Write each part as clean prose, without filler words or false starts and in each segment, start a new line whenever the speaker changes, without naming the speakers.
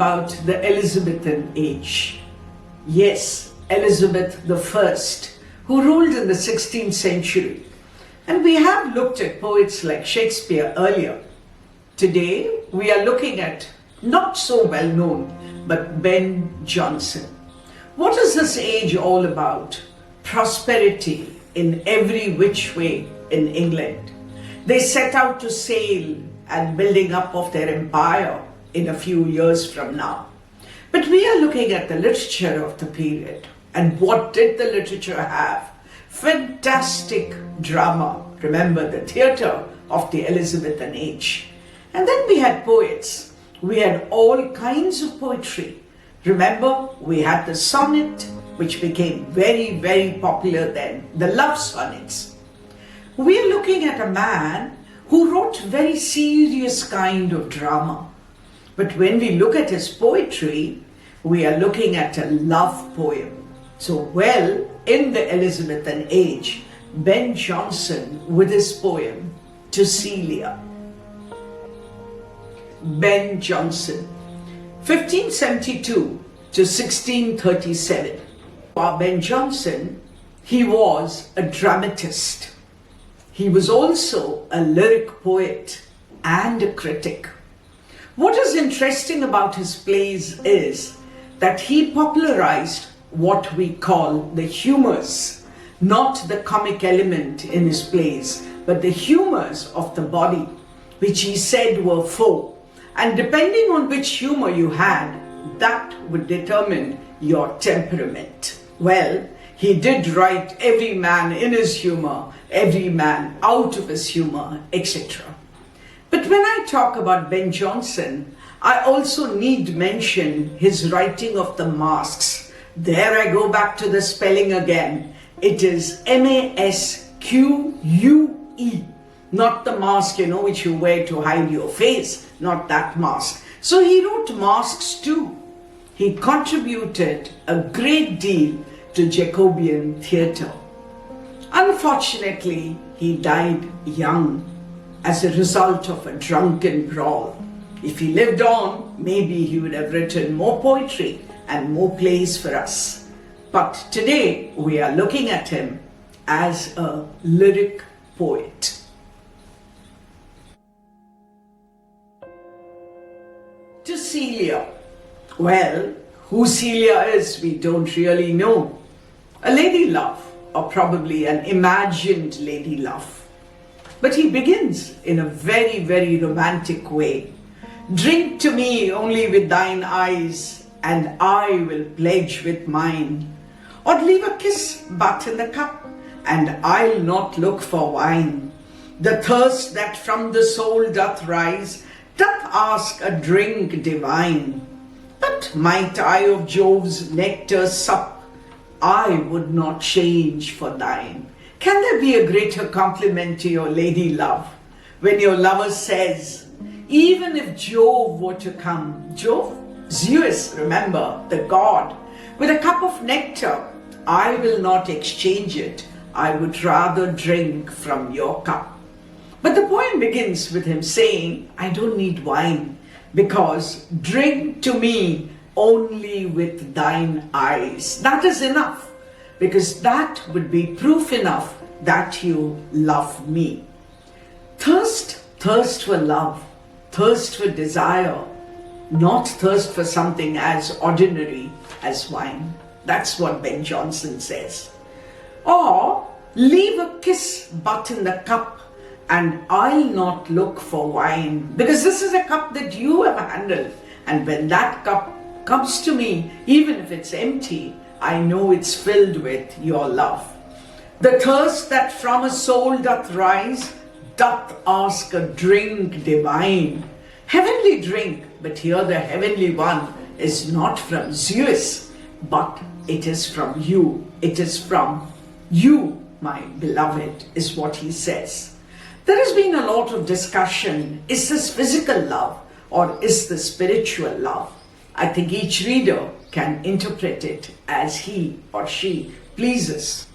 about the Elizabethan age. Yes, Elizabeth I, who ruled in the 16th century. And we have looked at poets like Shakespeare earlier. Today, we are looking at not so well known, but Ben Jonson. What is this age all about? Prosperity in every which way in England. They set out to sail and building up of their empire in a few years from now. But we are looking at the literature of the period. And what did the literature have? Fantastic drama. Remember the theatre of the Elizabethan age. And then we had poets. We had all kinds of poetry. Remember, we had the sonnet, which became very, very popular then, the love sonnets. We are looking at a man who wrote very serious kind of drama. But when we look at his poetry, we are looking at a love poem. So, well, in the Elizabethan age, Ben Jonson with his poem to Celia. Ben Jonson, 1572 to 1637. Ben Jonson, he was a dramatist. He was also a lyric poet and a critic. What is interesting about his plays is that he popularized what we call the humors, not the comic element in his plays, but the humors of the body, which he said were four. And depending on which humor you had, that would determine your temperament. Well, he did write every man in his humor, every man out of his humor, etc. But when I talk about Ben Jonson, I also need mention his writing of the masques. There I go back to the spelling again. It is M-A-S-Q-U-E. Not the mask, which you wear to hide your face. Not that mask. So he wrote masks too. He contributed a great deal to Jacobean theatre. Unfortunately, he died young as a result of a drunken brawl. If he lived on, maybe he would have written more poetry and more plays for us. But today, we are looking at him as a lyric poet. To Celia. Well, who Celia is, we don't really know. A lady love, or probably an imagined lady love. But he begins in a very, very romantic way. Drink to me only with thine eyes, and I will pledge with mine. Or leave a kiss but in the cup, and I'll not look for wine. The thirst that from the soul doth rise, doth ask a drink divine. But might I of Jove's nectar sup, I would not change for thine. Can there be a greater compliment to your lady love when your lover says, even if Jove were to come, Jove, Zeus, remember, the god, with a cup of nectar, I will not exchange it. I would rather drink from your cup. But the poem begins with him saying, I don't need wine, because drink to me only with thine eyes. That is enough, because that would be proof enough that you love me. Thirst for love, thirst for desire, not thirst for something as ordinary as wine. That's what Ben Jonson says. Or leave a kiss but in the cup, and I'll not look for wine, because this is a cup that you have handled, and when that cup comes to me, even if it's empty, I know it's filled with your love. The thirst that from a soul doth rise, doth ask a drink divine. Heavenly drink, but here the heavenly one is not from Zeus, but it is from you. It is from you, my beloved, is what he says. There has been a lot of discussion. Is this physical love or is this spiritual love? I think each reader can interpret it as he or she pleases.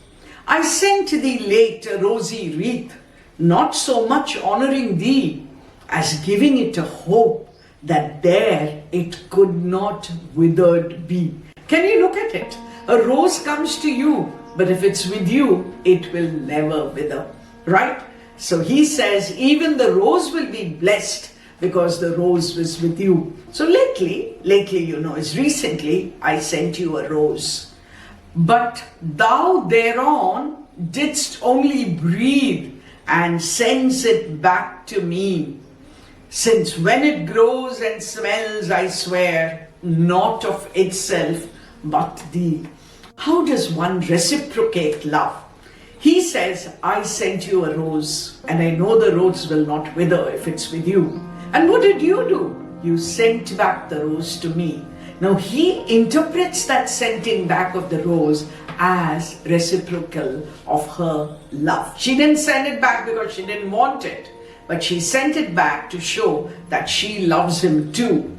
I sent thee late a rosy wreath, not so much honoring thee as giving it a hope that there it could not withered be. Can you look at it? A rose comes to you, but if it's with you, it will never wither, right? So he says, even the rose will be blessed because the rose was with you. So lately, it's recently, I sent you a rose. But thou thereon didst only breathe and sends it back to me. Since when it grows and smells, I swear, not of itself, but thee. How does one reciprocate love? He says, I sent you a rose, and I know the rose will not wither if it's with you. And what did you do? You sent back the rose to me. Now he interprets that sending back of the rose as reciprocal of her love. She didn't send it back because she didn't want it, but she sent it back to show that she loves him too.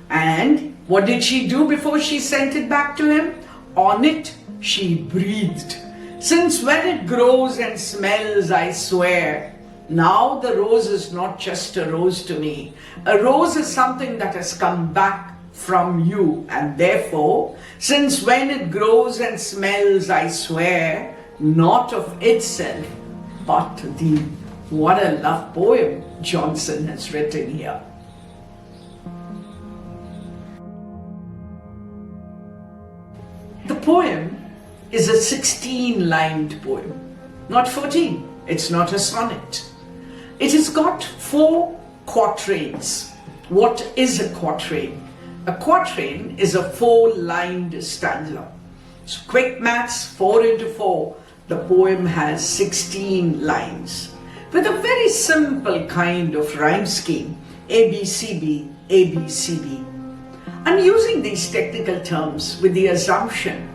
And what did she do before she sent it back to him? On it, she breathed. Since when it grows and smells, I swear, now the rose is not just a rose to me. A rose is something that has come back from you, and therefore, since when it grows and smells, I swear, not of itself, but thee. What a love poem Johnson has written here. The poem is a 16-lined poem, not 14. It's not a sonnet. It has got 4 quatrains. What is a quatrain? A quatrain is a 4-lined stanza. So quick maths, 4 into 4, the poem has 16 lines. With a very simple kind of rhyme scheme, ABCB, ABCB. I'm using these technical terms with the assumption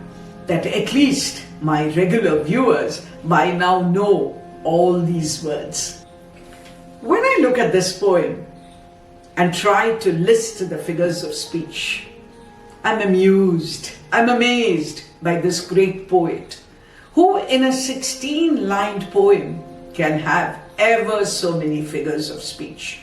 that at least my regular viewers by now know all these words. When I look at this poem and try to list the figures of speech, I'm amused, I'm amazed by this great poet who in a 16-lined poem can have ever so many figures of speech.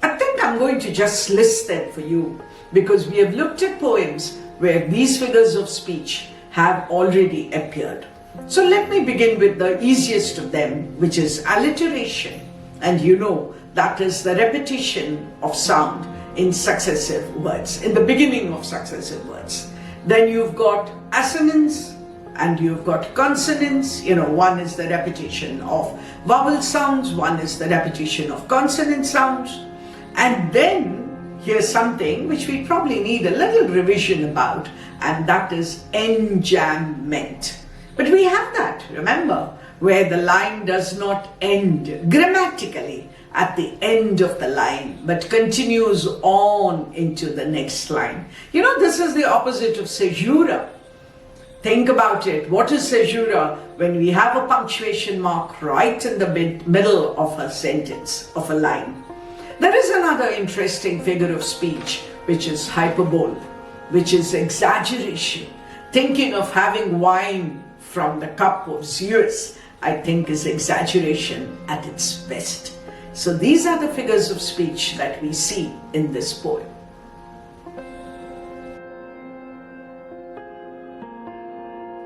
I think I'm going to just list them for you because we have looked at poems where these figures of speech have already appeared. So let me begin with the easiest of them, which is alliteration. And you know, that is the repetition of sound in successive words, in the beginning of successive words. Then you've got assonance and you've got consonants. One is the repetition of vowel sounds, one is the repetition of consonant sounds. And then here's something which we probably need a little revision about, and that is enjambment. But we have that, remember, where the line does not end grammatically at the end of the line, but continues on into the next line. This is the opposite of caesura. Think about it. What is caesura? When we have a punctuation mark right in the middle of a sentence, of a line. There is another interesting figure of speech, which is hyperbole, which is exaggeration. Thinking of having wine from the cup of Zeus, I think, is exaggeration at its best. So these are the figures of speech that we see in this poem.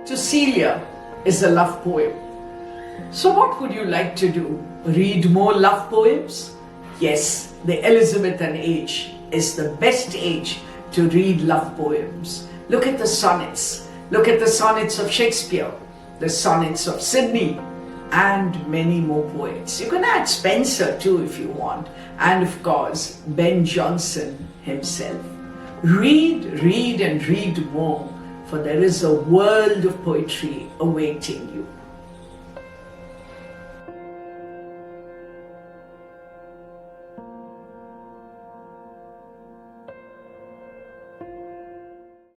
To Celia is a love poem. So what would you like to do? Read more love poems? Yes, the Elizabethan age is the best age to read love poems. Look at the sonnets. Look at the sonnets of Shakespeare, the sonnets of Sidney, and many more poets. You can add Spencer too if you want, and of course Ben Jonson himself. Read, read and read more, for there is a world of poetry awaiting you.